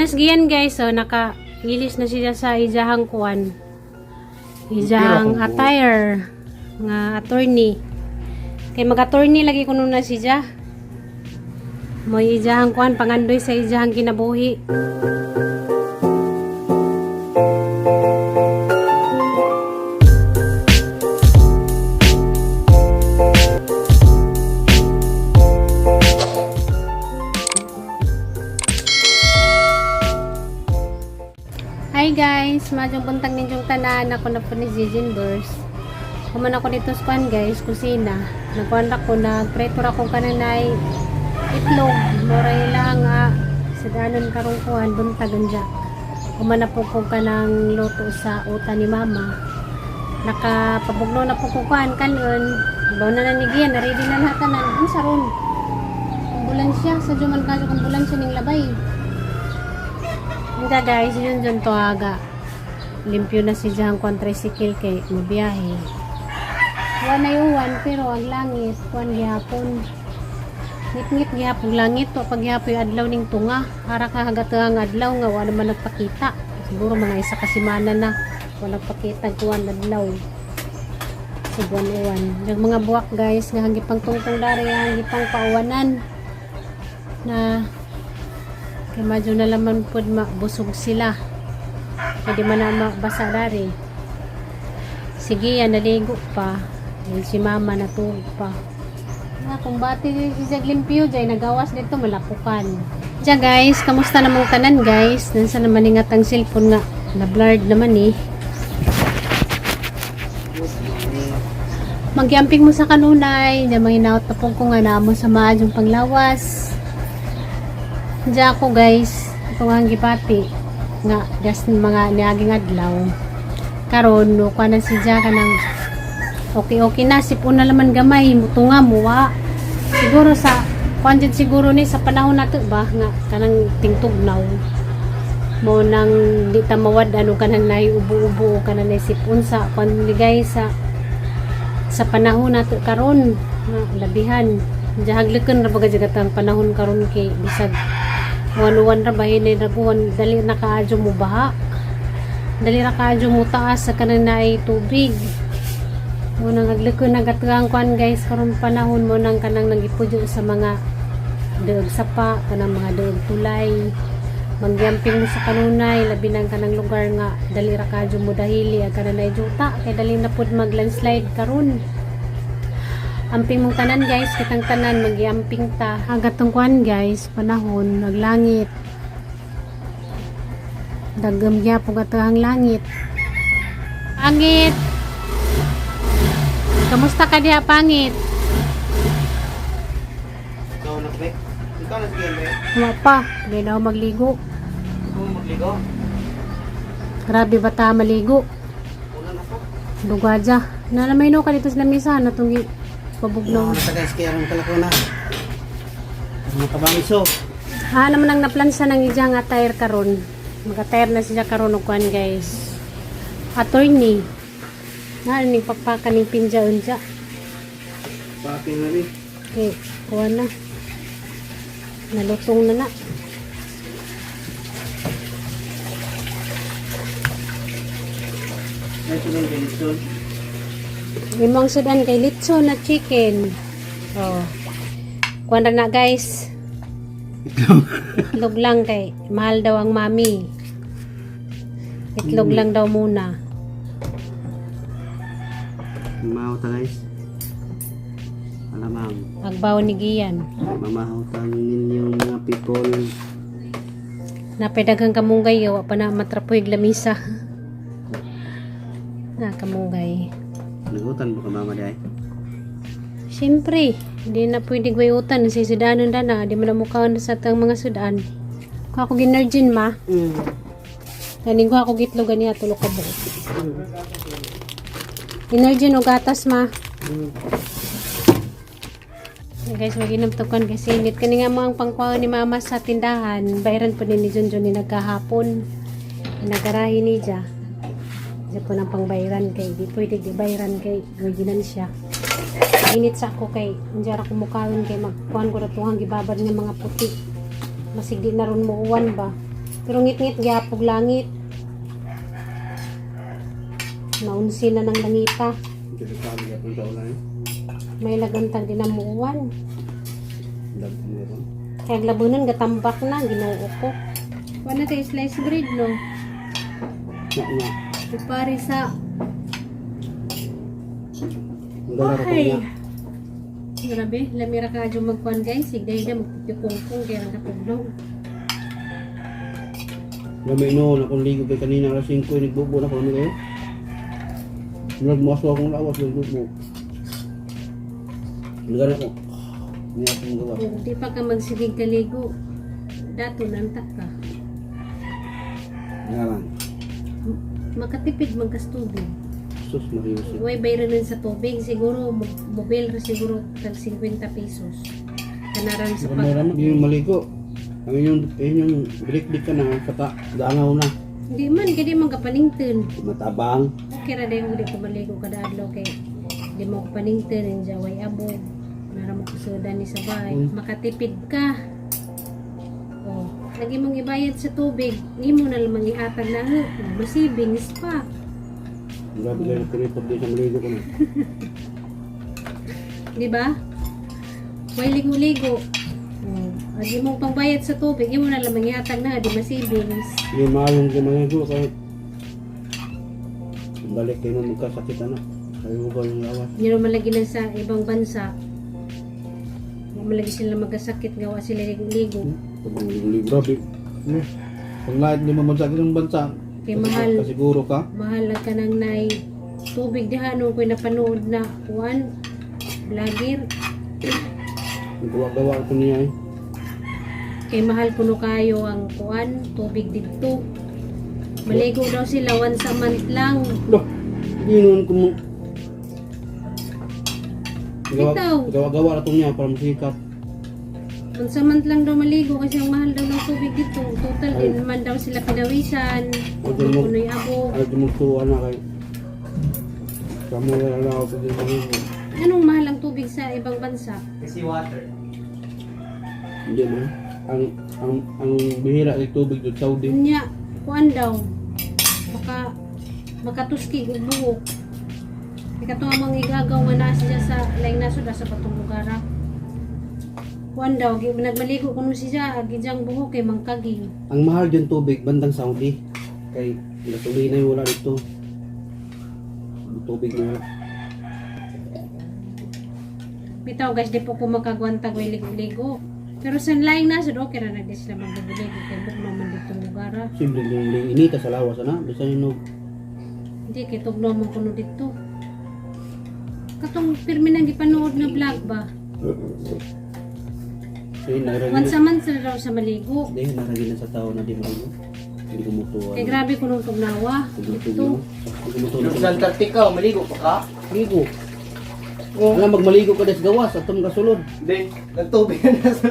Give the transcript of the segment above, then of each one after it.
Kanas giyan guys, so naka-ilis na siya sa ijahang kuan. Ijahang attire nga attorney. Kay mag-attorney lagi kuno na siya. Mo ijahang kuan pangandoy sa ijahang kinabuhi. Hi guys, majong buntang ninyong tanan. Ako na po ni Zizin Burst. Kuman ako dito sa kuan guys, kusina. Nagkuhan ako, nagpretor ako kananay itlog. Moray lang nga sa danon karong kuhan, buntagan dyan. Kuman na po ko kanang luto sa uta ni mama. Nakapabugno na po ko kuhan kanon. Bawa na nanigiyan, na-ready na lahat na. Ang saron. Ambulansya, sa Juman kaso ambulansya ning labay. Hindi guys, yun dyan to aga. Limpyo na si Jang kung tricycle kay mabiyahe. Wala yung pero ang langit, kuan gihapon. Ngit-ngit gihapon langit, to pag gihapon yung adlaw ning tunga. Para kahagat ang adlaw nga, wala naman nagpakita. Siguro mga isa kasimana na, wala nagpakita kuan adlaw. Sa buwan-uwan. Yung mga buwak guys, nga hangipang tungtong dari, hangipang pauwanan. Na kaya medyo na laman po busog sila. Pwede man na mabasa dari. Sige yan, naligo pa. Yan si mama natulog pa. Kung bati si Zaglimpio dyan, nagawas dito malapukan. Diyan guys, kamusta namang tanan guys? Nansa naman ingat ang cellphone nga. Na-blurred naman eh. Mag-yamping mo sa kanunay. Diyan mahinaot na po ko nga na mo sa maadyong panglawas. Diyan ako guys, ito nga ang gipati nga, just mga niaging adlaw karon no, kwa na si Diyan ka ng okay na, sipon na laman gamay mutunga muwa siguro sa kwanjid siguro ni sa panahon nato ba nga kanang tingtugnaw mo nang di tamawad ano kanang naiubo-ubo kanang naisipon sa kwanligay sa panahon nato karon nga labihan Diyan hagleken ra baga jagatang panahon karon kay bisag wan-wan ra bahin na nabuwan dali na kaadyo mo baha dali na kaadyo mo taas sa kanang naay tubig mo nang aglekon nagatgang kuan guys karon panahon mo nang kanang nagipudyo sa mga deog sapa kanang mga deog tulay mangyamping mo sa kanunay labi nang kanang lugar nga dali ra kaadyo mo dahili ang kanang naay juta kay dali na pud mag landslide karon. Amping mong tanan guys, kitang tanan mag-iamping ta. Agatong kuan guys, panahon naglangit. Dagam gya po gatang langit. Pangit. Kamusta ka diha pangit? Ikaw nagbe? Ikaw nagbe? Wala pa, hindi na ako magligo. Ikaw magligo? Grabe ba ta maligo? Wala na po. Dugwadya. Nalamay no ka dito sa lamisa natungi. Pabugnaw. Nasa guys, kaya rin pala ko na. Ano ka bang iso? Naman ang naplansa ng ijang attire karon. Mag-attire na siya karon og kuan guys. Attorney. Ning pakpakan ning pinja unja. Bakit na rin? Okay, kuan na. Nalutong na. Ay, ito na yung ganitun. Limang sudan kay litso na chicken. Oh. Kuan na guys. Itlog lang kay mahal daw ang mami. Itlog lang daw muna. Mamahaw ta guys. Alamang. Agbaw ni Gian. Mamahaw ta ninyong mga people. Napedaghang kamunggay wa pa na matrapoy lamisa. Na kamunggay. Nagutan mo ka mama day? Siyempre, hindi na pwede gwayutan sa sudanon na di mo na mukhaan sa tang mga sudan. Kung ako ginargin ma, ganing ko ako gitlog ganiya tulog ka buo. Ginargin o gatas ma. Guys, mag-inom to kan kasi init. Kani nga mo ang pangkuha ni mama sa tindahan. Bayaran po ni Junjun ni nagkahapon. Nagarahi ni Dja. Diyan po ng pangbayaran kay di pwede di bayaran kay ginan siya. Init sa ako kay unjar ako mukawin kay magkuhan ko na tuhang gibabad ng mga puti. Masig di na ron mo uwan ba. Pero ngit-ngit gyapog langit. Naunsi na ng langita. Delikado ka itong taon na yun. May lagantang dinamuan. Dami meron. Kaya labunan gatambak na ginoo ko. Wala tayo slice bread no. Nga. Ipari sa Ang dala ko ay. niya. Grabe, lamira ka adyo magkuan guys. Sigday na magpipungpong kaya ang kapugnog. Lami noon, akong ligo kay kanina alas 5, nagbubo na ko namin kayo. Nagmaso akong lawas, nagbubo. Nagana ko. Hindi akong gawa. Kung di pa ka magsigig kaligo, dato nantak ka. Ngalan. Makatipid magkastubig. Sus, marius. Huwag bayranan sa tubig, siguro mobil siguro tag 50 pesos. Kanaran sa pag... Hindi yung maligo. Ang yung break-break ka na, kata, daangaw na. Hindi man, kaya man kapanington. Matabang. Okay ra dahil hindi ko maligo kada adlaw kay di mo ko panington, hindi way abog. Nara mo kusudan ni sabay. Makatipid ka. Oh, lagi mong ibayad sa tubig, ni mo na lamang ihatag na masibings pa. Grabe kayo kuripag din sa maligo ko na. Di ba? Way ligo-ligo. Lagi mong pangbayad sa tubig, di mo na lamang ihatag na di masibings. Hindi maayong sa maligo kahit balik kayo na magkasakit na. Kayo ba yung lawas? Hindi naman lagi lang sa ibang bansa. Hindi naman lagi sila magkasakit, gawa sila ligo-ligo. Tabang ligo, grabe. Pag lahat di mo magsakit ng bansa, Kay mahal. kasiguro ka. Mahal lang ka ng nay tubig diha nung ko'y napanood na kuwan vlogger Gawa-gawa ko niya eh. kay mahal kuno kayo ang kuwan tubig dito maligo daw sila once a month lang Loh, hindi nun ko mo. Bitaw. Gawa-gawa na ito niya para masikat. once a month lang daw maligo kasi ang mahal daw ng tubig dito total Ay. din naman daw sila pinawisan kung Okay, mo. kuno'y abo Ay, tumutuwa na kay. Kamu na lang ako din maligo. anong mahal ang tubig sa ibang bansa Kasi water. Hindi man. Ang bihira ng tubig doon, Saudi. niya kuwan daw baka tuskig ug buhok ikatong mga igagaw nga naa siya sa laing nasod sa patong lugar kuwan daw nagmaligo kuno siya agidyang buhok kay mangkaging Ang mahal dyan tubig, bandang Saudi. Kay gasolina yung wala dito. Ang tubig na bitaw guys di po ko makagwantag way ligo-ligo pero sa laing nasod okay ra na di sila magligo kay bugno man dito lugar simple yung inita sa lawas na. Basta yun hindi kay tugno man kuno dito katong pirmi nang gipanood na vlog ba once a month sila daw sa maligo Hindi, naragin na sa tao na di maligo. Hindi kumutuwa. kay grabe kuno tugnawa dito Hindi kumutuwa. Sa Antarctica, maligo pa ka? Ligo. Alam, magmaligo ka des gawas at itong kasulod. Hindi, nagtubig na sa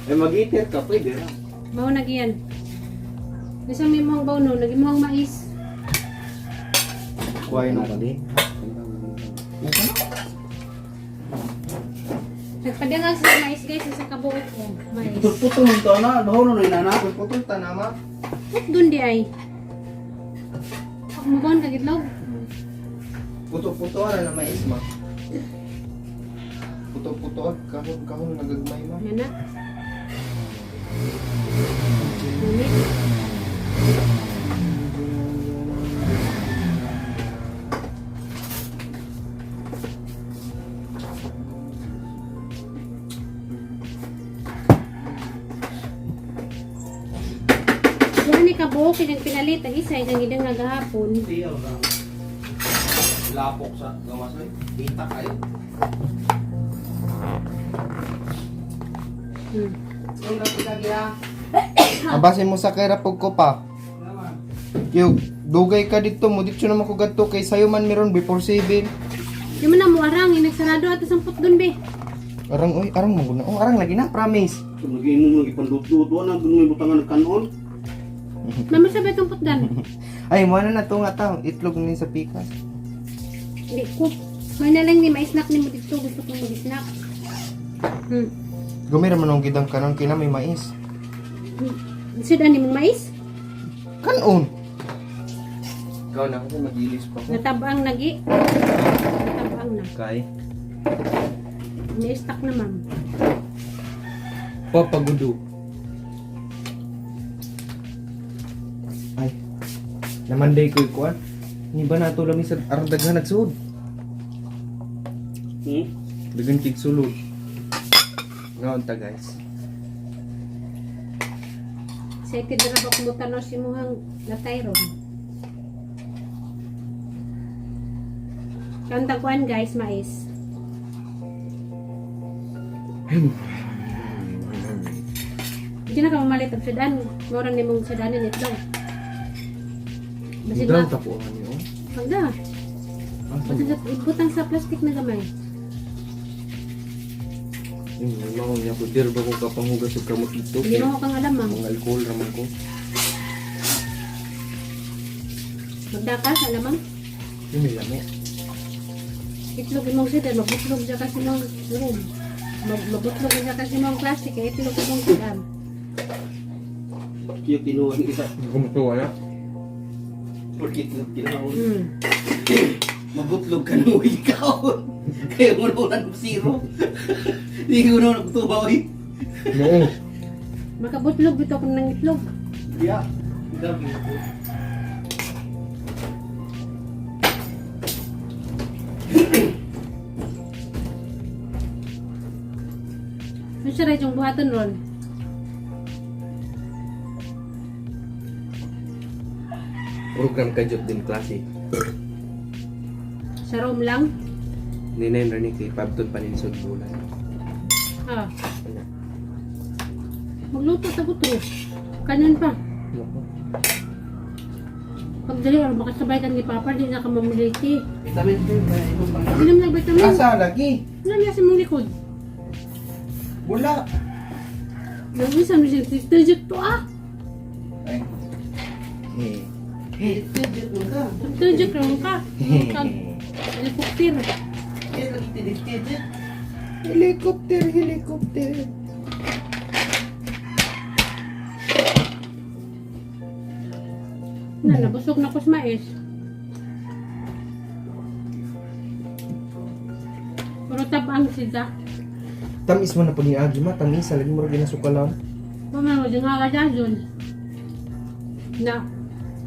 Eh, mag-itir ka, pwede na. mao na giyan bisa may mga bawno lagi mo ang mais Kuhay Ano na. ka di? nagpadangang sa mais guys sa kabuok ko mais Putol-putol mo ito na. Bahaw na inana. Putol tanama. doon di ay mo ba kagitlaw Puto-puto na may isma. Puto-puto, kahon nagagmay ma. yan na Ngunit, yan ni kabuok yung pinalit ang isa yung idang nagahapon Tiyaw lang. Lapok sa gawas ay. Kita kayo. Yung napilagi ha. Abasin mo sa kaya pag ko pa. Naman. Yung dugay ka dito mo, dito naman ko gato kay sayo man meron before 7. di mo na mo arang inagsarado at sampot dun be Arang mo guna. Oh, arang lagi na, promise. Nag-inom lagi pandut-duto na. Doon may butangan ng kanon. namasabay kang putdan Ay, mo na to nga tao. Itlog ni sa pikas. Hindi ko. May na lang ni ma-snack ni mo dito. Gusto kong mag-snack. Gumira man ang gidang kanon kina may mais. Sudan ni mong mais? Kanon. Ikaw na ako magilis pa ko. Natabang nagi. Natabang na. Kay May stock na ma'am. papagudo. Ay. Namanday ko ikuan. Ni ba nato lang sa ardaghan nagsuod? Dagan kig sulod. Ngaon ta guys. Excited na ba kung mutanos si muhang natay ron? Kanta kuan guys, mais. Hindi na ka mamalit ang sudan. Ngorang ni mong sudanin ito. Basi Daw ba? tapuan niyo. Pagda. Basi ibutang sa plastic na gamay. Mo niya ko dir ba ko kapangugas og kamot dito. Hindi mo kang alam ma'am. Ang alcohol raman ko. Magdakas, alam ma'am. Ini lamo. Itlog imong sudan. Mabutlog siya kasi mong room. Mabutlog siya kasi mong plastic. Kaya itlog imong sudan. Kaya kinuha ng isa. Kumutuwa na. Porque kinuha. Mabutlog ka no ikaw. Kaya mo na ng zero. Hindi ko na nagtubaw eh. Oo. Makabutlog ito kung nang itlog. Yeah. Dami ko. Ano siya rin yung buhaton ron? Program ka job din klase. Sa room lang? Ninay na ni kay pabtod paninsod bulan. Ah. Magluto sa butro. Kanan pa. Pag dali, makasabay ka ni Papa, di na ka mamuliti. Vitamin C ba ito pa? Hindi naman nag-vitamin. Asa lagi? Ano niya sa mong likod? Wala. Nag-isa mo siya, tijit to ah. Ay. Tidit mo ka. Tijit lang ka. Helicopter. Eh, lagi tidit. Helicopter, helicopter. Na, nabusog na ko sa mais. Puro tabang siya. Tamis mo na pag niagi ma, tamis lagi mo rin nasukalan. Pamang mo dyan nga ka dyan. Na,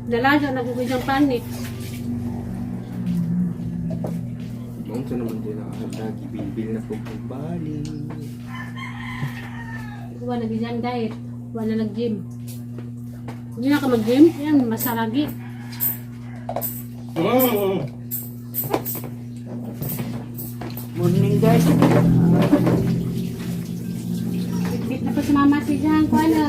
nalaga na kung isang panik. Noong sa naman din nakakadagi, bilbil na po pagbali. Kuha na dyan diet. Kuha na nag-gym. Hindi na ka mag-gym, yan, masaragi. Morning guys. Bit na pa si mama si Jan, kuha na.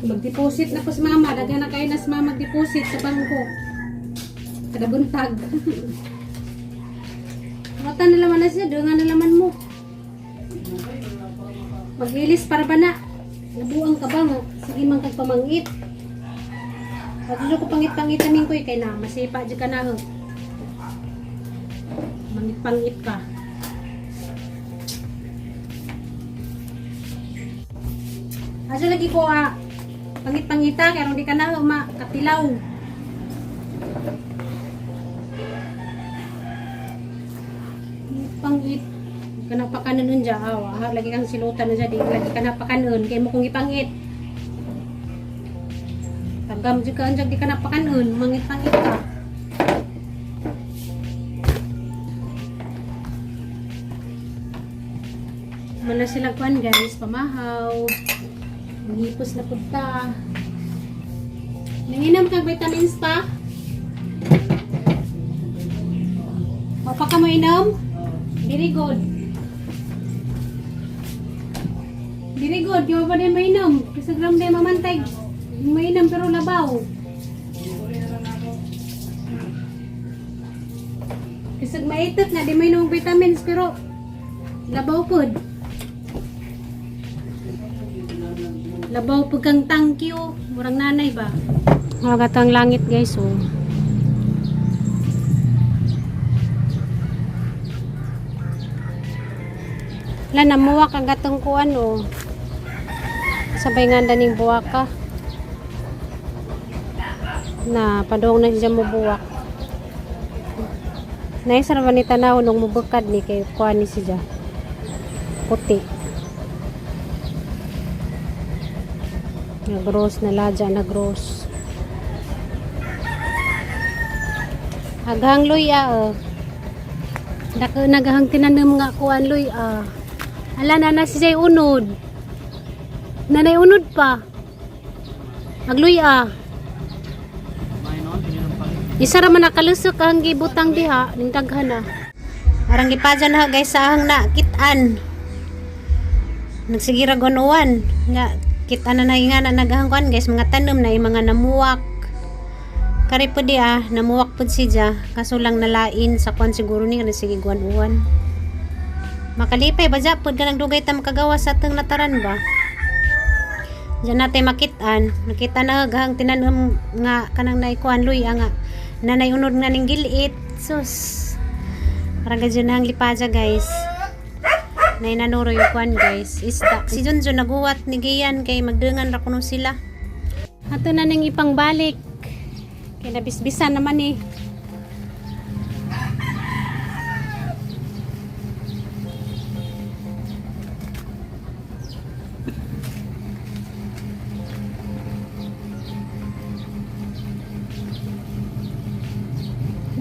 Mag-deposit na po si mama. Daga na kayo na si mama mag-deposit sa bangko. Kada buntag. Mata na laman na siya, doon na laman mo. Mag-ilis para ba na? Nabuang ka ba mo? Sige man kang pamangit. Pag gusto ko pangit-pangitamin ko kay na, masipa di ka na. Mangit-pangit ka. Asa lagi ko pangit-pangita, kaya di ka na katilaw. Pangit. Kana pa kanon dya, lagi kang silutan na dya, di lagi ka na pa kanon, kaya mo kong ipangit. Tagam dya ka, di ka na pa kanon, mangit-pangit ka. Mana silang kuan guys, pamahaw. Manghipos na punta. Nanginam kang vitamins pa? O pa ka mo inom? Very good. Very good, di mo pa din mainom. Kasi gram din mamantay. Mainom pero labaw. Kasi maitot na, di mainom vitamins pero labaw pod. Labaw po kang thank you. Murang nanay ba? Magatang langit guys oh. Wala namuwak ang gatong kuan oh. Sabay nga daning buwak ka. Na, padong na siya mo buwak. Naisar man ni tanaw nung mubukad ni kay kuha ni siya. Puti. Nag-gross na ladya, nag-gross. Aghang luya, naghang tinanam nga kuan luya. Ala na siya unod. Nanay unod pa. Agluya. Isa ra man nakalusok ang gibutang diha, ning daghan na. Arang gipadyan ha guys sa ahang na kitan. Nagsigira gonuan nga kitan na nga na naghangkuan guys, mga tanom na yung mga namuwak. Kari po di namuwak po siya, kaso lang nalain sa kwan siguro ni kasi sige guan-uwan. Makalipay ba dyan po ka ng dugay ta makagawa sa atong lataran ba? Diyan natin makitaan, nakita na hang tinanong nga kanang naikuan luy nga nanay unod nga ning gilit. Sus. Parang gadyo na ang lipaja guys. Nay nanuro yung kuan guys. Isda. Si Junjun naguwat ni Giyan kay magdengan ra kuno sila. Ato na ning ipang balik. Kay nabisbisan naman eh.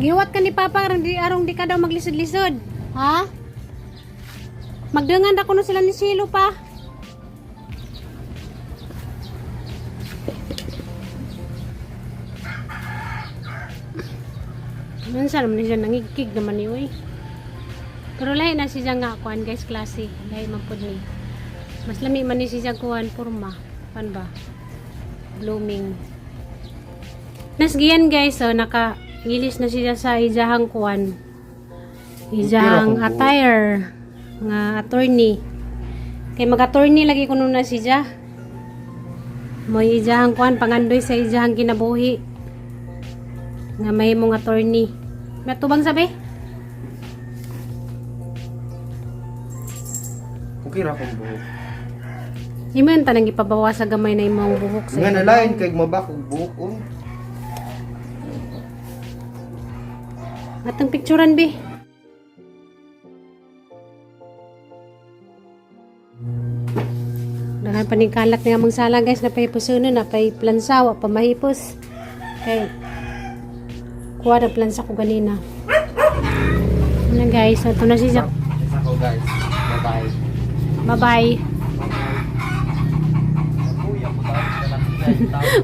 Giwat ka ni Papa arong di ka daw maglisod-lisod. Ha? Magdangan ra kuno sila ni Silo pa. Nansa naman siya nangigkig naman ni uy. Pero lahi na siya nga kuan guys klase. Lahi man pud ni. Mas lami man ni siya kuan porma. Pan ba? Blooming. Nasgiyan guys so naka ilis na siya sa ijahang kuan. Ijahang attire nga attorney. Kay mag-attorney lagi kuno na siya. Mo ijahang kuan pangandoy sa ijahang kinabuhi. Nga may mong attorney. Matubang sabi? Okay ra kong buhok. Iman tanang ipabawas sa gamay na imong buhok sa Nga nalain kay mabakog buhok oh. Atong picturean bi. Dahan paningkalat nga mong sala guys na pahipusuno na plansawa pamahipos. Kay kuha na plansa ko ganina. Ano guys, ito na siya. Isa ko guys. Bye-bye. Bye-bye.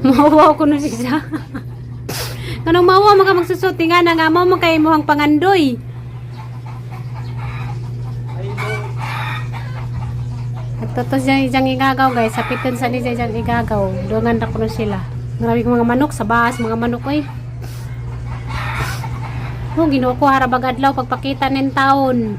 Mawawa ko na siya. Kanong mawawa maka magsusuti nga na nga mo kay mohang pangandoy. At ito siya isang igagaw guys. Sapitan sa niya isang igagaw. Doongan na ko na sila. Marami kong mga manok sa baas. Mga manok ay. Oh, ginuko harabag adlaw pagpakita ng taon.